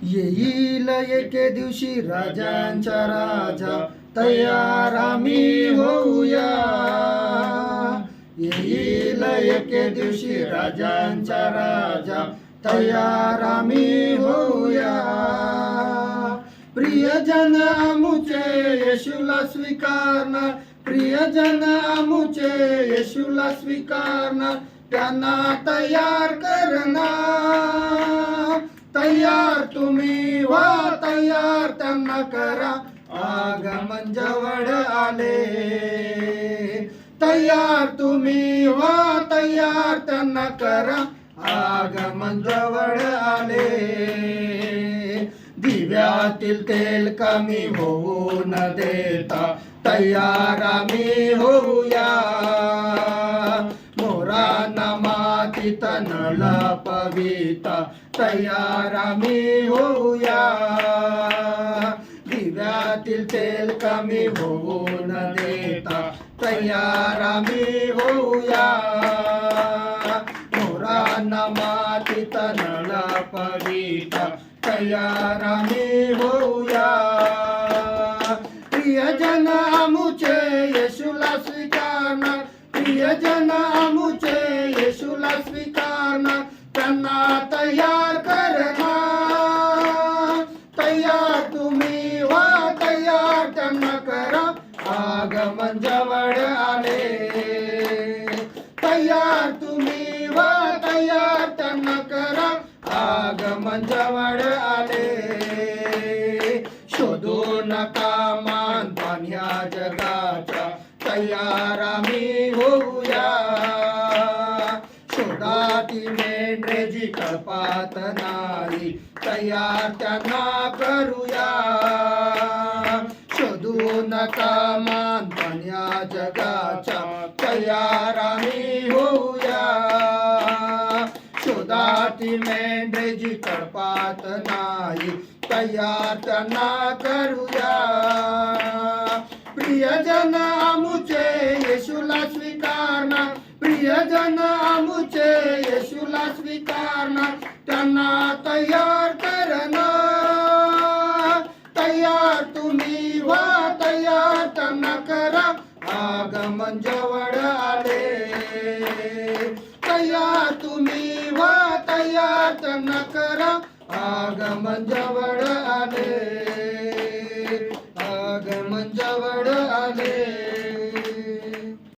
येईल एके दिवशी राजांचा राजा, तयार आम्ही होऊया. येईल एके दिवशी राजांचा राजा, तयार आम्ही होऊया. प्रियजन आमुचे येशूला स्वीकारणार, प्रियजन आमुचे येशूला स्वीकारणार, त्यांना तयार करणार. तयार तुम्ही व्हा, तयार त्यांना करा, आगमन जवळ आले. तयार तुम्ही व्हा, तयार त्यांना करा, आगमन जवळ आले. दिव्यातील तेल कमी होऊ न देता, तयार आम्ही होऊया. मोरांना मातीत न लपविता, तयार आम्ही होऊया. दिव्यातील तेल कमी होऊ न देता, तयार आम्ही होऊया. मोरांना मातीत न लपविता, तयार आम्ही होऊया. प्रियजन आमुचे येशूला स्वीकारणार, प्रियजन आमुचे येशूला स्वीकारणार, त्यांना तयार करणार. तयार तुम्ही व्हा, तयार त्यांना करा, आगमन जवळ आले. तयार तुम्ही व्हा, तयार त्यांना करा, आगमन जवळ आले. शोधू नका मानपान ह्या जगाचा, तयार आम्ही होऊया. शोधा ती मेंढरे जी कळपात नाही, तयार त्यांना करूया. शोधू नका मानपान ह्या जगाचा, तयार आम्ही होऊया. शोधा ती मेंढरे जी कळपात नाही, तयार त्यांना करूया. प्रियजन आमुचे येशूला स्वीकारणार, प्रियजन आमुचे येशूला स्वीकारणार, त्यांना तयार करणार. तयार तुम्ही व्हा, तयार त्यांना करा, आगमन जवळ आले. तयार तुम्ही व्हा, तयार त्यांना करा, आगमन जवळ आले. आगमन जवळ आले.